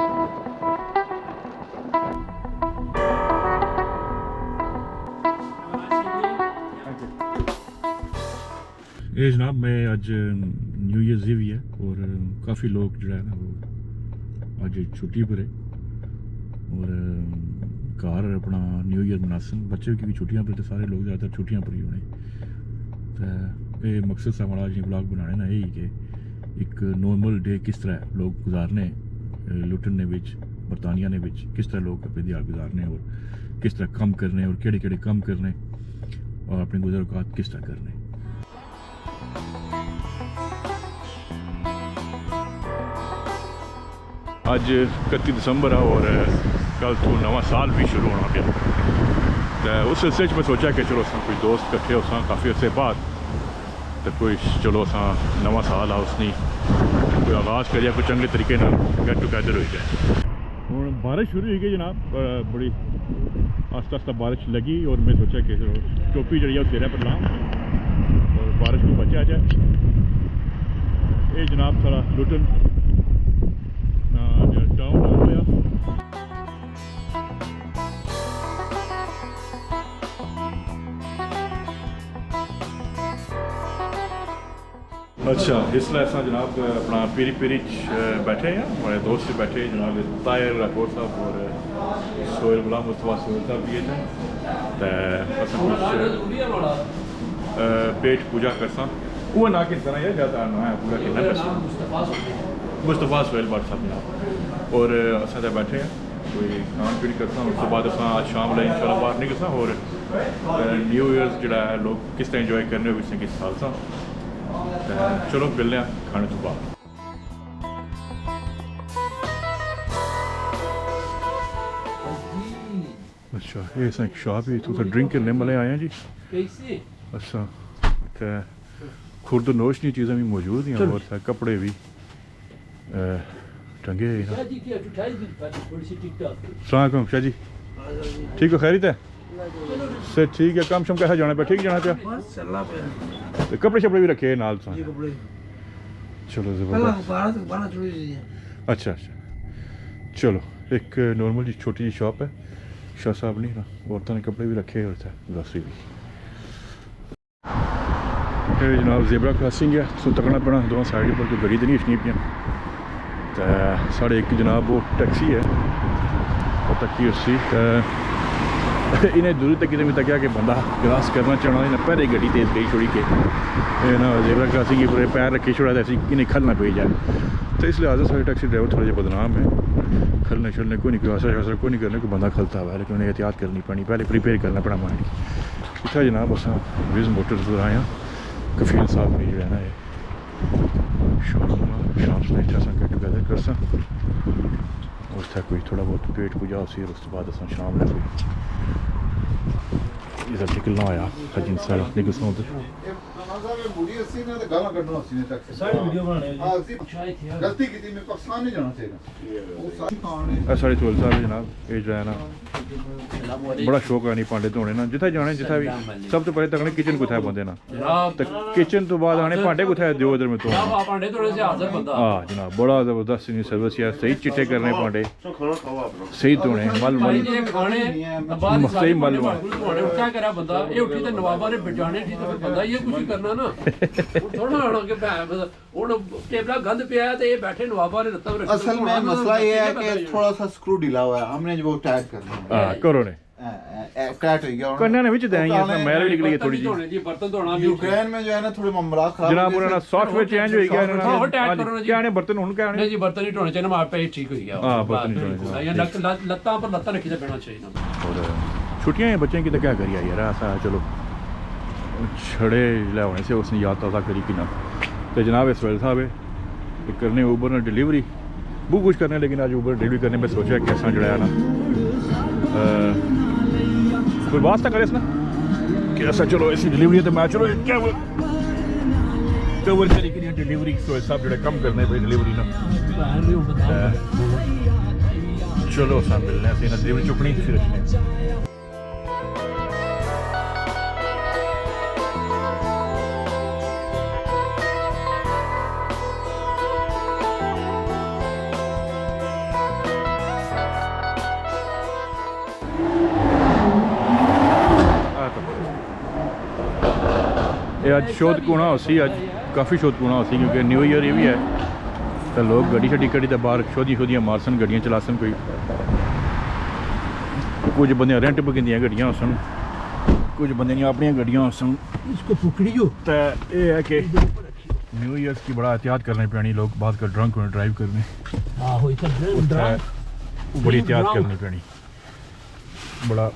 ये जनाब मैं आज न्यू ईयर्स ईव है और काफ़ी लोग जो है ना वो आज छुट्टी पर है और घर अपना न्यू ईयर मनासन बच्चे की भी छुट्टियां पर, तो सारे लोग ज़्यादातर छुट्टियां पर ही होने। तो ये मकसद सा हमारा आज ब्लॉग बनाने ना यही कि एक नॉर्मल डे किस तरह लोग गुजारने लुटन ने विच बरतानिया ने विच किस तरह लोग अपने दिहाड़ गुजारने और किस तरह कम करने और केड़े केड़े कम करने और अपने गुजर औकात किस तरह करने। आज 31 दिसंबर है और कल तो नवा साल भी शुरू होना गया। तो उस सिलसिले में सोचा कि चलो अस कोई दोस्त कट्ठे हो काफ़ी अर्से बाद तो कोई चलो अस नवा साल आ उसनी कोई आगाज़ करिए कोई चंगे तरीके ना गेट टुगेदर हो जाए। हूँ बारिश शुरू हो गई जनाब, बड़ी आस्ता आस्ता बारिश लगी और मैं सोचा कि टोपी जी सिरे पर लाऊं और बारिश को बचा जाए। ये जनाब सारा लुटन टाउन आ गया। अच्छा इसलिए असा जनाब अपना पीरी पीरी बैठे हैं, हमारे दोस्त से बैठे जनाब तायर राठौर साहब और सोहेल गुलाम मुस्तफा सोहेल साहब भी थे। पेट पूजा करसा वो ना किस तरह है ज़्यादा ना है पूरा कितना मुस्तफा सोहेल बाट साहब जनाब और असा बैठे हैं कोई खान पीन करता उसके बाद अस आज शाम ला इंशाल्लाह बाहर निकलसा और न्यू ईयर्स जो है लोग किस तरह इंजॉय करने किस किस साल सा। चलो मिलने खाने तो बाद। अच्छा ये एक शॉप है तो ड्रिंक करने वाले आए हैं जी। कैसे? अच्छा तो खुर्द नोश नहीं चीज़ें भी मौजूद हैं और कपड़े भी टंगे हैं ना। सलाम शाह जी, ठीक हो खैरियत है से? ठीक है काम शम कैसा जाना पे? ठीक जाना पे? तो कपड़े शपड़े भी रखे नाल सा? चलो जबरदस्त। अच्छा अच्छा चलो एक नॉर्मल जी छोटी जी शॉप है शाह साहब नहीं ना, औरतों ने कपड़े भी रखे और ग्रोसरी भी। जनाब जेबरा क्रॉसिंग है सो तकना पड़ा दोनों साइड पर कोई गड्डी तो नहीं अचनी पियां। तो साढ़े एक जनाब वो टैक्सी है पता की उसी इन्हें दूर तक कितने तक कि बंदा क्रॉस करना चाहना इन्हें पहले गड्डी तेज़ गई छोड़ी के ना जेबरा क्रॉसिंग के पूरे पैर रखे छोड़ा ऐसी इन्हें खलना पे जाए। तो इस लिहाजा सारे टैक्सी ड्राइवर थोड़े बदनाम है, खलने शलने कोई नहीं क्रॉसर शासर कोई नहीं करने को बंदा खलता हुआ है, लेकिन उन्हें एहतियात करनी पड़ी पहले प्रिपेयर करना पड़ा माइंड। इतना जनाब अस विज मोटर्स पर आए कफील साहब ने जो है ना शाम से इतना सा गेट टुगेदर कर सा उस तक कोई थोड़ा बहुत पेट पूजा उसी और उसके बाद अस शाम में कोई इधर निकलना आया हजिन साल निकल सा उधर साढ़े 12 साल जनाब एज है ना। बड़ा शौक है नहीं भांडे धोने ना जिथे जाने जिथे भी सब तो पहले तक किचन कुछ बंदे ना तो किचन तो बाद आने भांडे कुछ दो इधर में तो हाँ जनाब बड़ा जबरदस्त सर्विस है। सही चिट्टे करने भांडे सही धोने मल मल सही मल बंदा ये उठी तो नवाबा ने बजाने थी तो बंदा ये कुछ करना ना थोड़ा होना कि हुन टेबला गंद पे आया तो ये बैठे नवाबा ने रत्ता। असल में मसला ये है कि थोड़ा सा स्क्रू ढीला हुआ है, हमने जो टाइट करना है हां करो ने टाइट हो गया करने ने विच देंगे इसमें मैल भी निकली है थोड़ी जी बर्तन धोना यूक्रेन में जो है ना थोड़ी मामला खराब जनाब उन्होंने सॉफ्टवेयर चेंज हो गया हां टाइट करो क्या ने बर्तन हुन क्या नहीं जी बर्तन नहीं धोने चाहिए ना पे ठीक हो गया। हां बर्तन नहीं धोने या लत्ता पर लत्ता रखी देना चाहिए ना। और छुट्टियां हैं बच्चों की तो क्या करिए यार ऐसा चलो छड़े ले होने से उसने याद ताज़ा करी कि ना। तो जनाब इस वेल साहब है करने ऊबर ने डिलीवरी बहुत कुछ करने लेकिन आज ऊबर डिलीवरी करने में सोचा कि ऐसा जो है ना कोई वास्ता करे ना कि ऐसा चलो ऐसी डिलीवरी है तो मैं चलो क्या कवर करी कि डिलीवरी तो साहब जो कम करने पे डिलीवरी ना चलो साहब मिलने से ना डिलीवरी चुकनी फिर ये अज शोध कोना होसी अज काफ़ी शोध कोना होसी क्योंकि न्यू ईयर ये भी है तो लोग गड्डी शड्डी कड़ी तो बाहर शोधियां मारसन गड्डियां चलासन कोई कुछ बंदे रेंट पर गिंदियां गड्डियां होसन कुछ बंदे ने अपनी गड्डियां होसन इसको पकड़ियो तो ये है कि न्यू ईयर्स की बड़ा एहतियात करनी पैनी लोग बात कर ड्रंक होने ड्राइव करने बड़ी एहतियात करनी पैनी बड़ा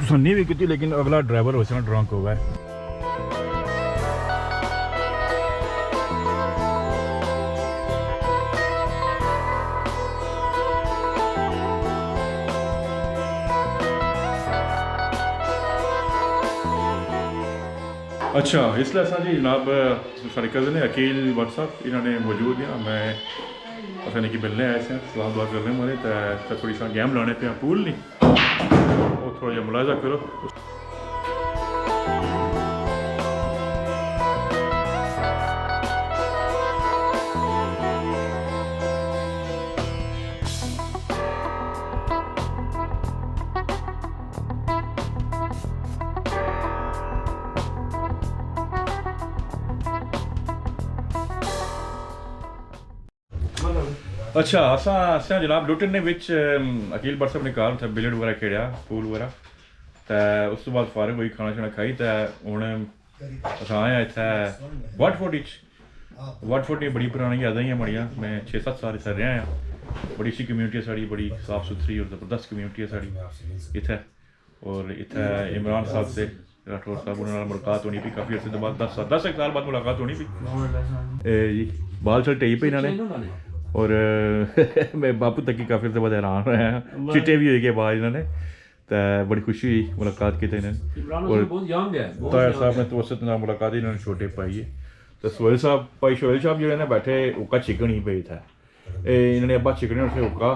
सुननी भी की लेकिन अगला ड्राइवर हो सकता ड्रंक होगा अच्छा इसलिए असा जी जनाब साढ़े कज़न है अकील व्हाट्सअप इन्होंने मौजूद हैं मैं असा नहीं कि मिलने आए थे सलाह दुआ करने मारे तो थोड़ी सा गेम लाने पे पूल नहीं वो थोड़ा जहा मुलाजा करो अच्छा असा जनाब लुटन ने विच अकील बरसब ने कार था बिलियड वगैरह खेड़ा पूल वगैरह तो उस तो बाद फारग हुई खाना शाना खाई तो हूँ अस आए इतना वाटफोर्ड ने बड़ी पुरानी यादां ही बड़ियां मैं 6-7 साल इतना रहा हैं बड़ी अच्छी कम्यूनिटी है साड़ी बड़ी साफ सुथरी और ज़बरदस्त कम्यूनिटी है साड़ी इतना और इतना इमरान साहब से राठौर साहब उन्होंने मुलाकात होनी भी काफ़ी अर्से बाद 10 साल बाद मुलाकात होनी भी जी बाल छल टेई पे इन्होंने और मैं बापू तक की काफ़ी अर्से बाद हैरान रहा हैं चिट्टे भी हो गए बाद इन्होंने तो बड़ी खुशी हुई मुलाकात की इन्होंने और तायर साहब ने तवसत नाल मुलाकात इन्होंने छोटे पाई है तो सोहेल साहब भाई सोहेल साहब जो है बैठे उका चिकन ही पे था इन्होंने अब्बा चिकने उनसे उका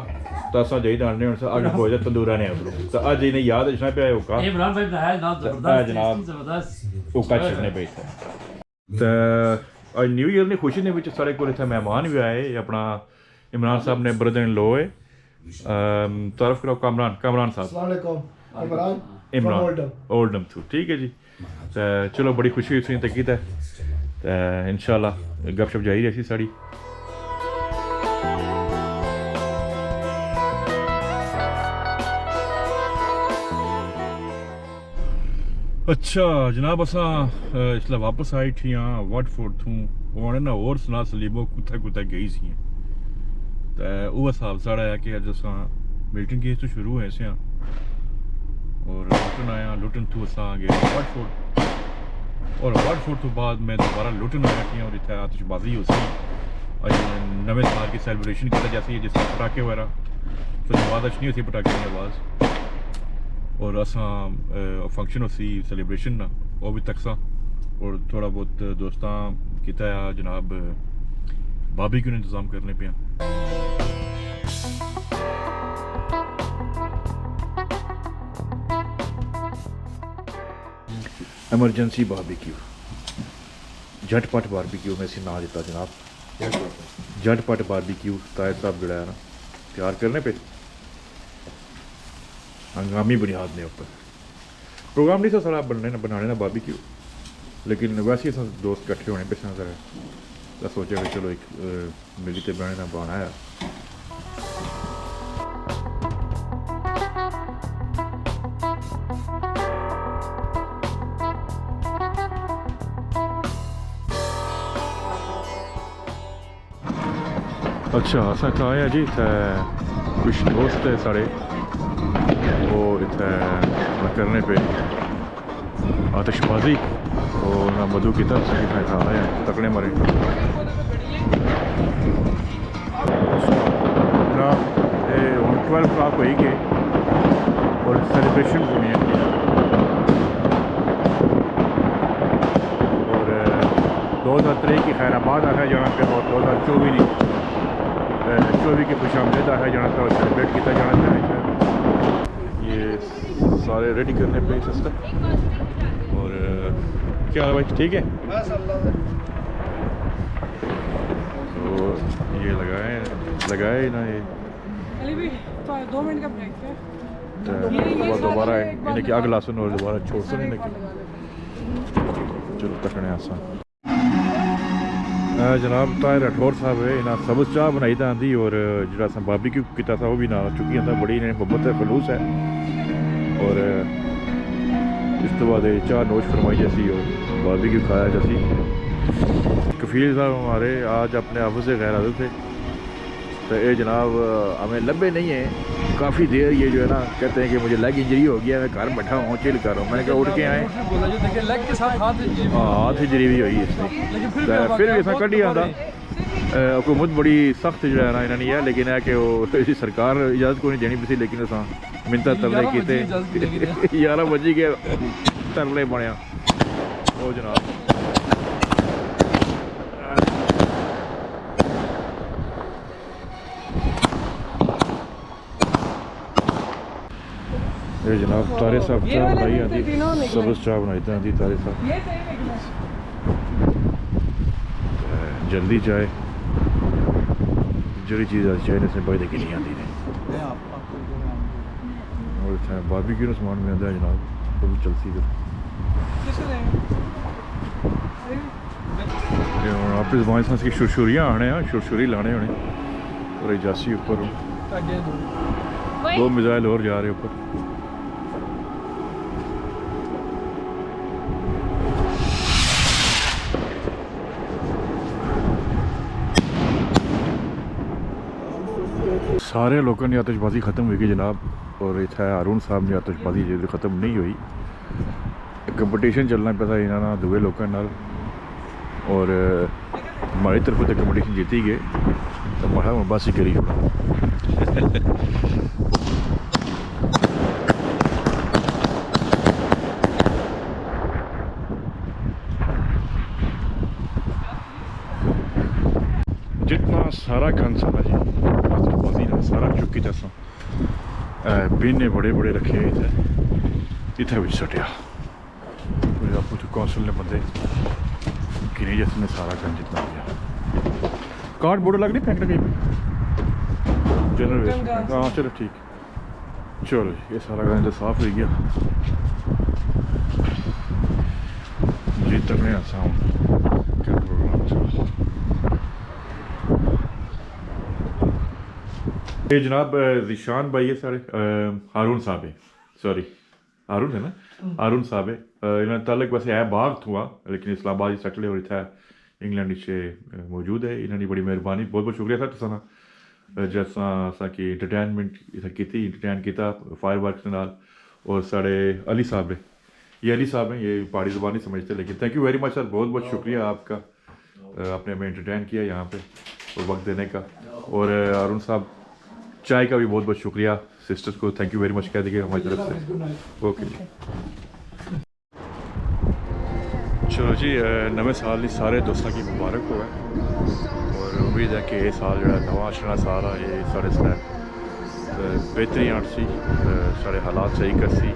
तो असा जाई दाने उनसे अग बोझ तंदूरा ने उधरों तो अज इन्हें याद है पे उका जनाब उका चिकने पे था तो न्यू ईयर ने खुशी ने साढ़े को इतने मेहमान भी आए अपना इमरान साहब ने ब्रदर इन लो है तारफ करो कामरान साहब इमरान ओल्डम थू ठीक है जी तो चलो बड़ी खुशी हुई तक की तो इंशाल्लाह गपशप जारी रही साड़ी अच्छा जनाब असा इसलिए वापस आई थी हाँ वाटफोर्ड थू उन्होंने ना और सुना सलीबो कुत्थे गई सी तो वो हिसाब साढ़ा है कि अज अस मिल्टन केस तो शुरू हुए से और लुटन आया लुटन थू अस गए वाटफोर्ड और वाटफोर्ड तो बाद मैं दोबारा लुटन आया थी और इतना आतिशबाजी हो सी नवे साल की सैलीब्रेशन किया जैसे जिस पटाखे वगैरह तो आवाज़ अच्छी नहीं होती पटाखे की आवाज़ और असा फंक्शन उसी सेलिब्रेशन ना वो भी तकसा और थोड़ा बहुत दोस्तां किता जनाब बारबेक्यू इंतज़ाम करने पे एमरजेंसी बारबेक्यू झटपट बारबेक्यू में इसी ना दिता जनाब झटपट बारबेक्यू तायर साहब जोड़ा है ना तैयार करने पे हंगामी बुनियाद ने ऊपर प्रोग्राम नहीं था सारा बनाने ना बारबेक्यू लेकिन वैसे ही दोस्त इकट्ठे होने पे तो सोचा कि चलो एक मिली ते बनाने ना बनाया अच्छा असा इतना आया जी कुछ दोस्त है साढ़े और इतना करने पे आतिशबाजी और ना मधु की तरफ से इतना आया तकड़े मारे ना 12 o'clock हो ही गए और सेलिब्रेशन होनी है और 2023 की खैराबाद आ है जहाँ पे और 2024 की खुशामदीद आ है जहाँ पे सेलिब्रेट किया जाना है ये सारे रेडी करने पे सस्ता और क्या है भाई ठीक है तो ये लगाए ना ये 2 मिनट का ब्रेक है दोबारा है इन्हें कि अगला सुन और दोबारा छोड़ सुन इन्हें चलो तकने आसा जनाब ताहिर राठौर साहब है इन्हें सब्ज़ चाह बनाई तो आँधी और जो बारबेक्यू किया था वो भी नाल चुकी था बड़ी इन्हें मुहब्बत है खलूस है और इस तो बाद चाह नोश फरमाई जैसी और बारबेक्यू खाया जैसी। कफील साहब हमारे आज अपने ऑफिस से गैर हाजिर थे तो ये जनाब हमें लंबे नहीं है काफ़ी देर ये जो है ना कहते हैं कि मुझे लेग इंजरी हो गया मैं घर बैठा हूँ चिल कर रहा हूँ मैंने कहा उठ के आए हाथ इंजरी भी हुई इसने फिर भी ऐसा कड़ी आता हुकूमत बड़ी सख्त जो है ना इन्होंने है लेकिन है कि वो सरकार इजाज़त को नहीं देनी पी लेकिन अस मिन्नत तरले किए 11 बजे के तरले बनया वो जनाब ये जनाब तारे साहब चाह बनाई आती सब्ज़ चाह बनाई तो आती तारे साहब जल्दी चाय जड़ी चीज़ आती चाय ने भाई देखी नहीं आती ने और बारबेक्यू का समान में आता है जनाब वो भी चलती फिर आप इस बाई की शुरशुरियाँ आने हैं शुरशुरी लाने होने और एजासी ऊपर 2 मिसाइल और जा रहे ऊपर सारे लोगों ने आतिशबाजी ख़त्म हुई जनाब और इतना हारून साहब ने आतिशबाजी जो ख़त्म नहीं हुई कंपटीशन चलना पे था इन्होंने दूसरे लोगों नाल और हमारी तरफ तो कंपटीशन जीती गए तो मैं बस ही करी छोड़ा जितना सारा गन सा जी सारा चुकी दसा बीने बड़े बड़े रखे इतने भी सटिया आपको तो कौंसल ने बंदे गिरी जिसने सारा गन जितना गया कार्ड बोर्ड लग नहीं फेंकना कहीं जनरल वेस्ट हाँ चलो ठीक चलो ये सारा गन तो साफ हो गया मुझे तकने आसा हूँ क्या प्रोग्राम चलो ये जनाब ज़ीशान भाई है सारे हारून साहब है सॉरी हारून है ना हारून साहब है इन्होंने तलक वैसे है बाग हुआ लेकिन इस्लामाबाद सेटल हो रहा था इंग्लैंड से मौजूद है इन्होंने बड़ी मेहरबानी बहुत बहुत शुक्रिया था तुसाना जैसा कि इंटरटेनमेंट की इंटरटेन किया फायर वर्क नाल और साढ़े अली साहब है ये अली साहब हैं ये पहाड़ी ज़ुबान नहीं समझते लेकिन thank you very much sir बहुत बहुत शुक्रिया आपका आपने हमें इंटरटेन किया यहाँ पे और वक्त देने का और हारून साहब चाय का भी बहुत बहुत शुक्रिया सिस्टर्स को थैंक यू वेरी मच कह दीजिए हमारी तरफ से ओके जी चलो जी नवे साल की सारे दोस्तों की मुबारक हो और उम्मीद है कि ये साल जो नवा आशना साल है ये साढ़े बेहतरी आठ सी साढ़े हालात सही कर सी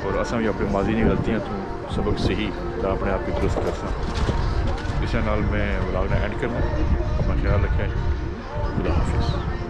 और असा भी अपने माजी की गलतियाँ तो सबक सही अपने आप की दुरुस्त कर सा इस नाल मैं व्लॉग ने एंड करना अपना ख्याल रखें खुदा हाफिज़।